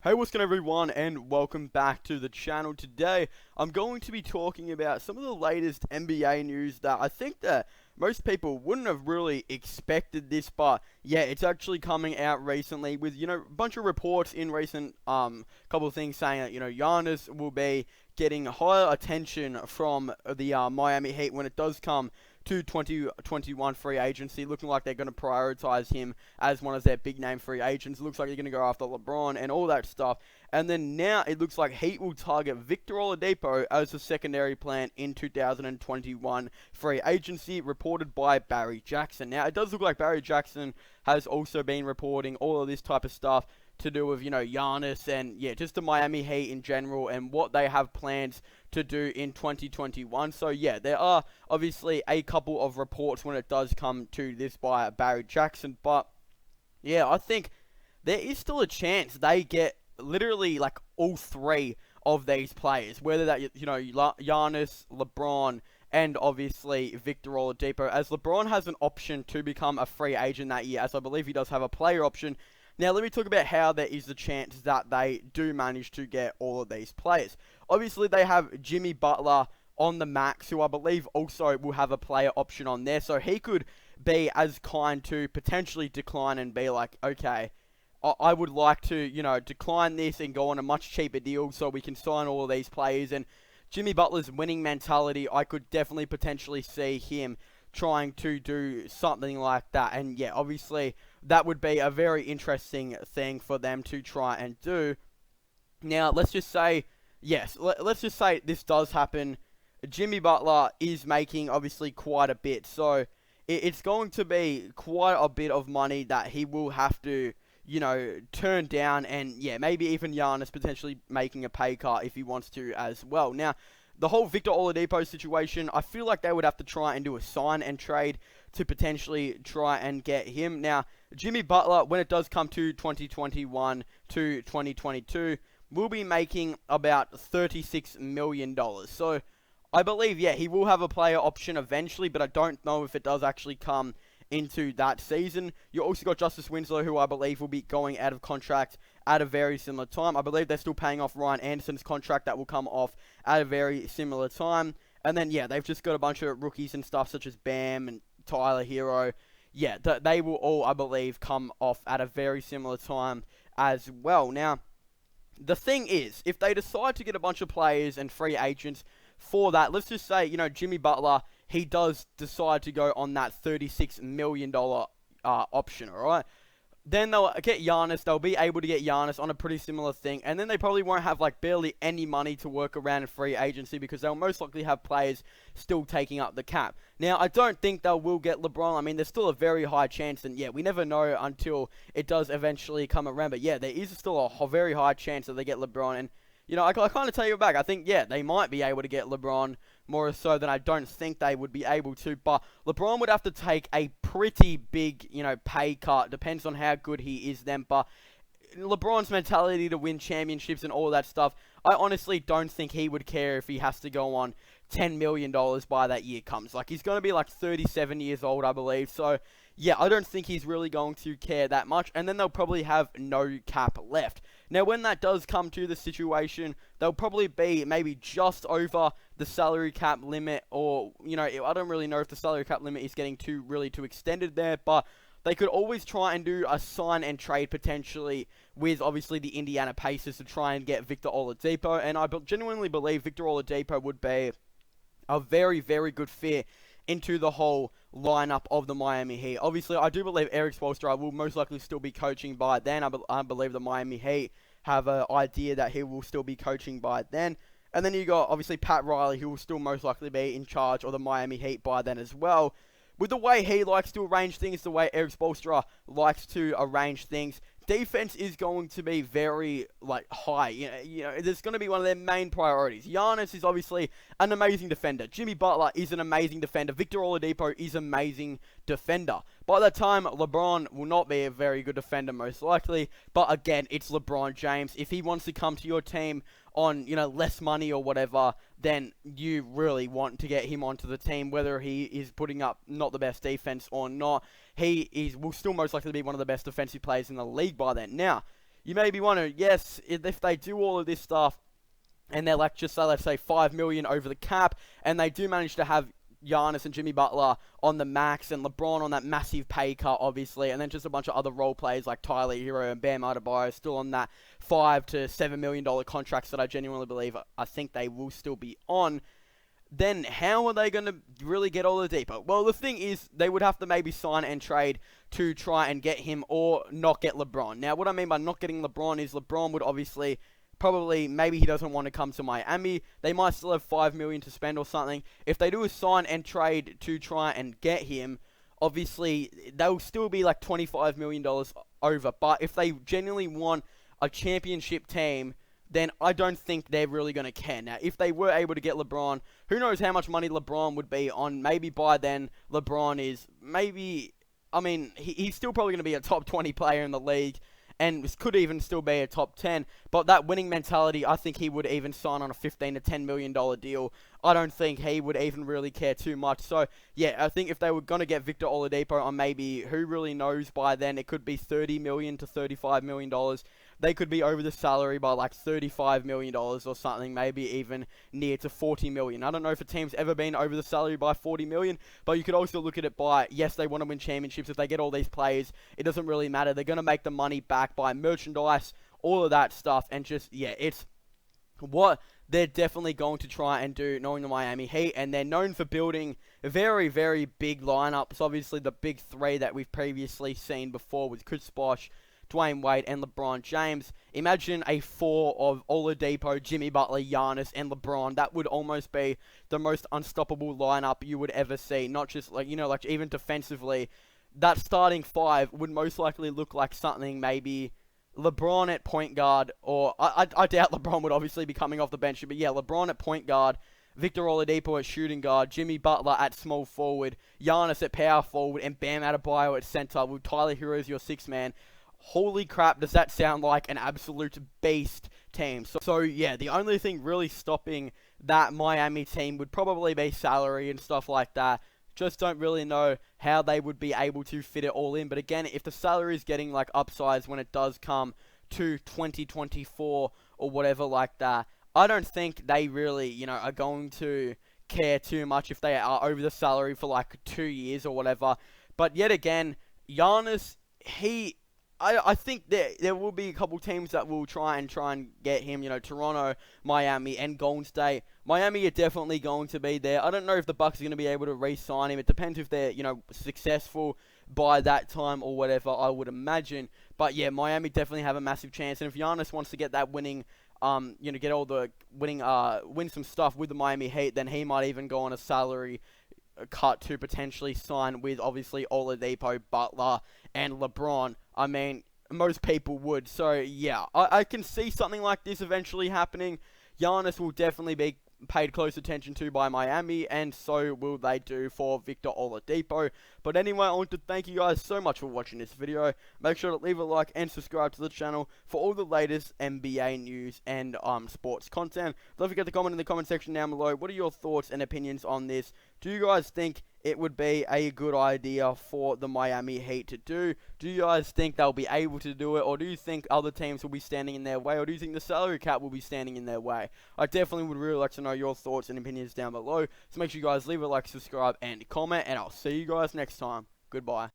Hey, what's going on everyone, and welcome back to the channel. Today, I'm going to be talking about some of the latest NBA news that I think that most people wouldn't have really expected this, but yeah, it's actually coming out recently with, a bunch of reports in recent, couple of things saying that, Giannis will be getting higher attention from the Miami Heat when it does come to 2021 free agency, looking like they're going to prioritize him as one of their big name free agents. It looks like they're going to go after LeBron and all that stuff. And then now it looks like Heat will target Victor Oladipo as a secondary plan in 2021 free agency, reported by Barry Jackson. Now, it does look like Barry Jackson has also been reporting all of this type of stuff to do with, Giannis and, yeah, just the Miami Heat in general and what they have plans to do in 2021. So, yeah, there are obviously a couple of reports when it does come to this by Barry Jackson. But, yeah, I think there is still a chance they get literally, like, all three of these players. Whether that, Giannis, LeBron, and obviously Victor Oladipo. As LeBron has an option to become a free agent that year, as I believe he does have a player option. Now, let me talk about how there is the chance that they do manage to get all of these players. Obviously, they have Jimmy Butler on the max, who I believe also will have a player option on there. So he could be as kind to potentially decline and be like, okay, I would like to, decline this and go on a much cheaper deal so we can sign all of these players. And Jimmy Butler's winning mentality, I could definitely potentially see him trying to do something like that. And yeah, obviously that would be a very interesting thing for them to try and do. Now, let's just say, yes, let's just say this does happen. Jimmy Butler is making obviously quite a bit, so it's going to be quite a bit of money that he will have to, turn down. And yeah, maybe even Giannis potentially making a pay cut if he wants to as well. Now, the whole Victor Oladipo situation, I feel like they would have to try and do a sign and trade to potentially try and get him. Now, Jimmy Butler, when it does come to 2021 to 2022, will be making about $36 million. So, I believe, yeah, he will have a player option eventually, but I don't know if it does actually come into that season. You also got Justice Winslow, who I believe will be going out of contract at a very similar time. I believe they're still paying off Ryan Anderson's contract that will come off at a very similar time. And then, yeah, they've just got a bunch of rookies and stuff such as Bam and Tyler Hero. Yeah, they will all, I believe, come off at a very similar time as well. Now, the thing is, if they decide to get a bunch of players and free agents for that, let's just say, Jimmy Butler, he does decide to go on that $36 million option, alright? Then they'll get Giannis, they'll be able to get Giannis on a pretty similar thing, and then they probably won't have, like, barely any money to work around in free agency because they'll most likely have players still taking up the cap. Now, I don't think they will get LeBron. I mean, there's still a very high chance, and yeah, we never know until it does eventually come around, but yeah, there is still a very high chance that they get LeBron, and I kind of tell you back. I think, yeah, they might be able to get LeBron more so than I don't think they would be able to. But LeBron would have to take a pretty big, pay cut. Depends on how good he is then. But LeBron's mentality to win championships and all that stuff, I honestly don't think he would care if he has to go on $10 million by that year comes. Like, he's going to be like 37 years old, I believe. So, yeah, I don't think he's really going to care that much. And then they'll probably have no cap left. Now, when that does come to the situation, they'll probably be maybe just over the salary cap limit. Or, I don't really know if the salary cap limit is getting too extended there. But they could always try and do a sign and trade potentially with, obviously, the Indiana Pacers to try and get Victor Oladipo. And I genuinely believe Victor Oladipo would be a very, very good fit into the whole lineup of the Miami Heat. Obviously, I do believe Eric Spoelstra will most likely still be coaching by then. I believe the Miami Heat have an idea that he will still be coaching by then. And then you got, obviously, Pat Riley, who will still most likely be in charge of the Miami Heat by then as well. With the way he likes to arrange things, the way Eric Spoelstra likes to arrange things, defense is going to be very, high. It's going to be one of their main priorities. Giannis is obviously an amazing defender. Jimmy Butler is an amazing defender. Victor Oladipo is an amazing defender. By that time, LeBron will not be a very good defender, most likely. But again, it's LeBron James. If he wants to come to your team on, less money or whatever, then you really want to get him onto the team, whether he is putting up not the best defense or not. Will still most likely be one of the best defensive players in the league by then. Now, you maybe want to, yes, if they do all of this stuff, and they're like, just say, let's say 5 million over the cap, and they do manage to have Giannis and Jimmy Butler on the max, and LeBron on that massive pay cut, obviously, and then just a bunch of other role players like Tyler Hero and Bam Adebayo still on that $5 to $7 million contracts that I genuinely believe I think they will still be on. Then how are they going to really get Oladipo? Well, the thing is, they would have to maybe sign and trade to try and get him, or not get LeBron. Now, what I mean by not getting LeBron is LeBron would obviously probably, maybe he doesn't want to come to Miami. They might still have $5 million to spend or something. If they do a sign and trade to try and get him, obviously they'll still be like $25 million over. But if they genuinely want a championship team, then I don't think they're really going to care. Now, if they were able to get LeBron, who knows how much money LeBron would be on. Maybe by then LeBron is maybe, I mean, he's still probably going to be a top 20 player in the league, and could even still be a top 10, but that winning mentality, I think he would even sign on a $15 to $10 million deal. I don't think he would even really care too much. So, yeah, I think if they were going to get Victor Oladipo on maybe, who really knows by then, it could be $30 million to $35 million. They could be over the salary by like $35 million or something, maybe even near to $40 million. I don't know if a team's ever been over the salary by $40 million, but you could also look at it by, yes, they want to win championships. If they get all these players, it doesn't really matter. They're going to make the money back by merchandise, all of that stuff, and just, yeah, it's what they're definitely going to try and do, knowing the Miami Heat, and they're known for building very, very big lineups. Obviously, the big three that we've previously seen before with Chris Bosh, Dwayne Wade, and LeBron James. Imagine a four of Oladipo, Jimmy Butler, Giannis, and LeBron. That would almost be the most unstoppable lineup you would ever see. Not just, like, you know, like even defensively, that starting five would most likely look like something maybe LeBron at point guard, or I doubt LeBron would obviously be coming off the bench, but yeah, LeBron at point guard, Victor Oladipo at shooting guard, Jimmy Butler at small forward, Giannis at power forward, and Bam Adebayo at center, with Tyler Hero as your sixth man. Holy crap, does that sound like an absolute beast team. So yeah, the only thing really stopping that Miami team would probably be salary and stuff like that. Just don't really know how they would be able to fit it all in. But again, if the salary is getting like upsized when it does come to 2024 or whatever like that, I don't think they really, you know, are going to care too much if they are over the salary for like 2 years or whatever. But yet again, Giannis, I think there will be a couple teams that will try and get him, you know, Toronto, Miami, and Golden State. Miami are definitely going to be there. I don't know if the Bucks are going to be able to re-sign him. It depends if they're, you know, successful by that time or whatever, I would imagine. But yeah, Miami definitely have a massive chance. And if Giannis wants to get that winning, you know, get all the winning, win some stuff with the Miami Heat, then he might even go on a salary cut to potentially sign with, obviously, Oladipo, Butler, and LeBron. I mean, most people would. So, yeah, I can see something like this eventually happening. Giannis will definitely be paid close attention to by Miami, and so will they do for Victor Oladipo. But anyway, I want to thank you guys so much for watching this video. Make sure to leave a like and subscribe to the channel for all the latest NBA news and sports content. Don't forget to comment in the comment section down below. What are your thoughts and opinions on this? Do you guys think it would be a good idea for the Miami Heat to do? Do you guys think they'll be able to do it, or do you think other teams will be standing in their way, or do you think the salary cap will be standing in their way? I definitely would really like to know your thoughts and opinions down below, so make sure you guys leave a like, subscribe, and comment, and I'll see you guys next time. Goodbye.